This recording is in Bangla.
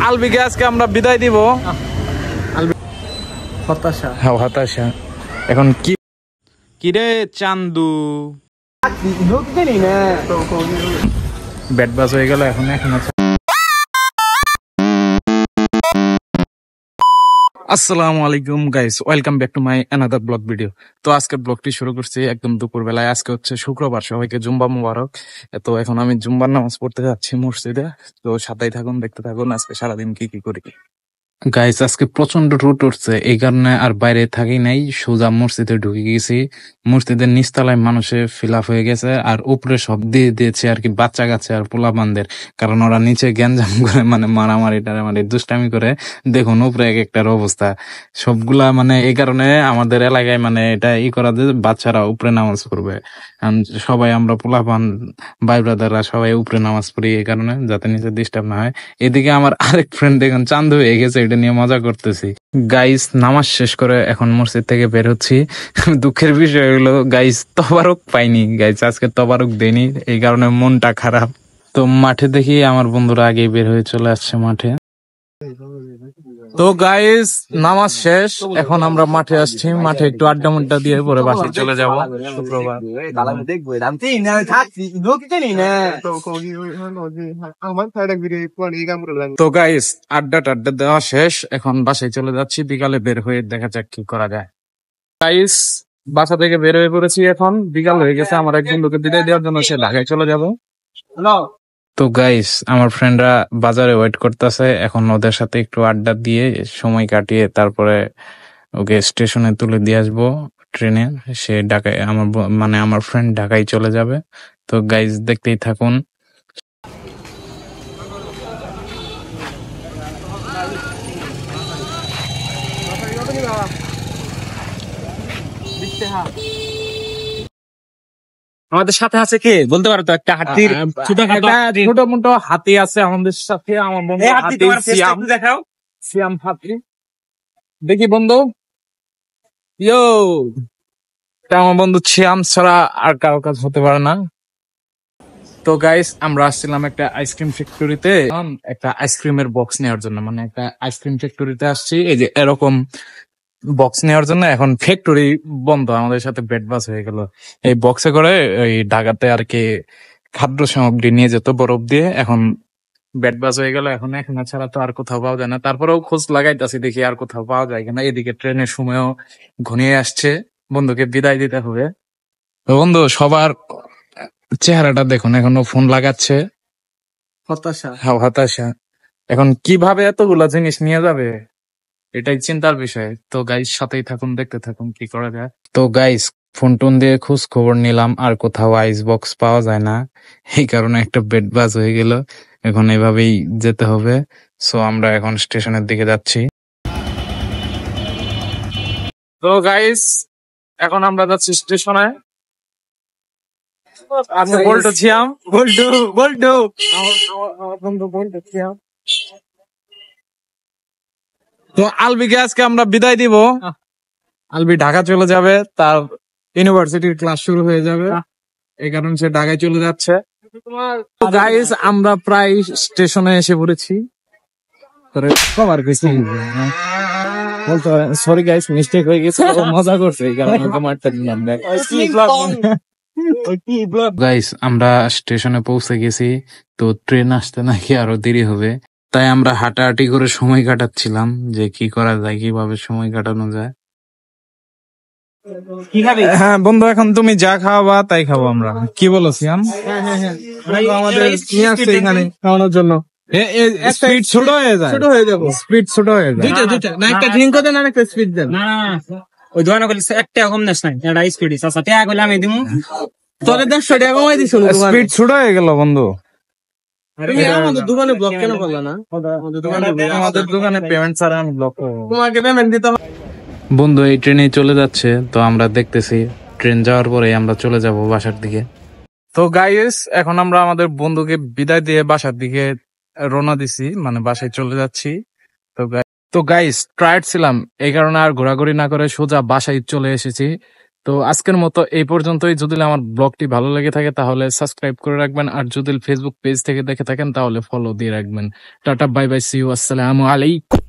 আলবিকে আজকে আমরা বিদায় দিব। হতাশা। হ্যাঁ, হতাশা। এখন কি কিরে চান্দু ব্যাট বাস হয়ে গেল। এখন আসসালামু আলাইকুম guys, welcome back to my another blog video. তো আজকের ব্লগটি শুরু করছি একদম দুপুর বেলায়। আজকে হচ্ছে শুক্রবার, সবাইকে জুম্বা মুবারক। তো এখন আমি জুম্বার নামাজ পড়তে যাচ্ছি মসজিদে। তো সাথেই থাকুন, দেখতে থাকুন আজকে সারাদিন কি কি করি। গাইস আজকে প্রচন্ড রোদ উঠছে, এই কারণে আর বাইরে থাকি নাই, সোজা মসজিদে ঢুকে গেছি। মসজিদের নিচতলায় মানুষে ফিল আপ হয়ে গেছে, আর উপরে সব দিয়ে দিয়েছে আর কি বাচ্চা কাচ্চা আর পোলাপানদের, কারণ ওরা নিচে গ্যাঞ্জাম করে মানে মারামারি টারামারি দুষ্টামি করে। দেখুন উপরে এক একটার অবস্থা সবগুলা, মানে এই কারণে আমাদের এলাকায় মানে এটা করা যে বাচ্চারা উপরে নামাজ পড়বে। সবাই আমরা পোলাপান ভাই ব্রাদাররা সবাই উপরে নামাজ পড়ি, এই কারণে যাতে নিচে ডিস্টার্ব না হয়। এদিকে আমার আরেক ফ্রেন্ড দেখুন চান্দু হয়ে গেছে, এটা নিয়ে মজা করতেছি। গাইস নামাজ শেষ করে এখন মসজিদ থেকে বের হচ্ছি। দুঃখের বিষয় হলো গাইস তবারক পাইনি, গাইস আজকে তবারক দেয়নি, এই কারণে মনটা খারাপ। তো মাঠে দেখি আমার বন্ধুরা আগেই বের হয়ে চলে আসছে মাঠে। তো গাইস নামাজ শেষ, এখন আমরা মাঠে আসছি। মাঠে একটু আড্ডা মুড্ডা দিয়ে পরে বাসায় চলে যাবো। শুক্রবার তো গাইস আড্ডা টাড্ডা দেওয়া শেষ, এখন বাসায় চলে যাচ্ছি। বিকালে বের হয়ে দেখা যাক কি করা যায়। গাইস বাসা থেকে বের হয়ে পড়েছি, এখন বিকাল হয়ে গেছে। আমার এক বন্ধুকে বিদায় দেওয়ার জন্য সে ঢাকায় চলে যাবো। তো গাইস আমার ফ্রেন্ডরা বাজারে ওয়েট করতেছে, এখন ওদের সাথে একটু আড্ডা দিয়ে সময় কাটিয়ে তারপরে ওকে স্টেশনে তুলে দিয়ে আসবো ট্রেনে। সে ঢাকায় মানে আমার ফ্রেন্ড ঢাকায় চলে যাবে। তো গাইস দেখতেই থাকুন। আমাদের সাথে আছে কে বলতে পারো তো? একটা হাতির ছোট মোটো হাতি আছে আমাদের সাথে। আমার বন্ধু দেখাও সিয়াম হাতি। দেখি বন্ধু, আমার বন্ধু সিয়াম ছাড়া আর কারো কাজ হতে পারে না। তো গাইস আমরা আসছিলাম একটা আইসক্রিম ফ্যাক্টরিতে, একটা আইসক্রিমের বক্স নেওয়ার জন্য। মানে একটা আইসক্রিম ফ্যাক্টরিতে আসছি, এই যে এরকম বক্স নেওয়ার জন্য। এখন ফ্যাক্টরি বন্ধ, আমাদের সাথে বেড বাস হয়ে গেল। এই বক্সে করে ওই ঢাকাতে আর কি খাদ্য সামগ্রী নিয়ে যেত বরফ দিয়ে। এখন বেড বাস হয়ে গেল, এখন এখানে ছাড়া তো আর কোথাও পাওয়া যায় না। তারপরেও খোঁজ লাগাইতেছি, দেখি আর কোথাও পাওয়া যায় কিনা। এদিকে ট্রেনের সময়ও ঘনিয়ে আসছে, বন্ধুকে বিদায় দিতে হবে। তো বন্ধু সবার চেহারাটা দেখুন, এখনো ফোন লাগাচ্ছে। হতাশা। হ্যাঁ, হতাশা। এখন কিভাবে এতগুলা জিনিস নিয়ে যাবে, এটাই চিন্তার বিষয়। তো গাইস সাথেই থাকুন, দেখতে থাকুন কি করা যায়। তো গাইস ফোন টোন দিয়ে খোঁজ খবর নিলাম, আর কোথাও আইস বক্স পাওয়া যায় না, এই কারণে একটা বেড বাস হয়ে গেল। এখন এভাবেই যেতে হবে। সো আমরা এখন স্টেশনের দিকে যাচ্ছি। তো গাইস এখন আমরা যাচ্ছি স্টেশনে। আচ্ছা বলতো ছিয়াম, বল্টু আমার বন্ধু বলতো ছিয়াম। তো আলবিকে আজকে আমরা বিদায় দিব। আলবি ঢাকা চলে যাবে, তার ইউনিভার্সিটির ক্লাস শুরু হয়ে যাবে, এই কারণে সে ঢাকায় চলে যাচ্ছে। গাইস আমরা প্রায় স্টেশনে এসে পড়েছি। সরি গাইস মিস্টেক হয়ে গেছে, মজা করছে এই কারণে মারটা দিলাম। গাইস আমরা স্টেশনে পৌঁছে গেছি। তো ট্রেন আসতে নাকি আরো দেরি হবে, তাই আমরা হাঁটাহাঁটি করে সময় কাটাচ্ছিলাম যে কি করা যায়, কিভাবে সময় কাটানো যায়। হ্যাঁ বন্ধু, এখন তুমি যা খাওয়াবা তাই খাবো আমরা। কি বলো সিয়াম? আমাদের নিয়ে আসছে এখানে খাওয়ানোর জন্য। স্পিড ছোট হয়ে যায়, ছোট হয়ে যাবো। স্পিড ছোট হয়ে যায়। দুইটা না, একটা ড্রিঙ্ক দেন আর একটা স্পিড দেন। না ওই দোকানে কইলে একটা কম নেস নাই, এটা স্পিড আছে। টাকা কইলে আমি দিমু, তোরে 150 টাকা কমাই দিছ। স্পিড ছোট হয়ে গেল বন্ধু। তুমি আমাদের দোকানে ব্লক কেন করলা না? আমাদের দোকানে পেমেন্ট ছাড়া আমি ব্লক করব। তোমাকে পেমেন্ট দিতে হবে। বন্ধু এই ট্রেনে চলে যাচ্ছে, তো আমরা দেখতেছি ট্রেন যাওয়ার পরে আমরা চলে যাব বাসার দিকে। তো গাইস এখন আমরা আমাদের বন্ধুকে বিদায় দিয়ে বাসার দিকে রওনা দিছি, মানে বাসায় চলে যাচ্ছি। তো গাইস টায়ার্ড ছিলাম, এই কারণে আর ঘোরাঘুরি না করে সোজা বাসায় চলে এসেছি। তো আজকের মতো এই পর্যন্তই। যদি আমার ব্লগটি ভালো লেগে থাকে তাহলে সাবস্ক্রাইব করে রাখবেন, আর যদি ফেসবুক পেজ থেকে দেখে থাকেন তাহলে ফলো দিয়ে রাখবেন। Tata, bye bye, see you, আসসালামু আলাইকুম।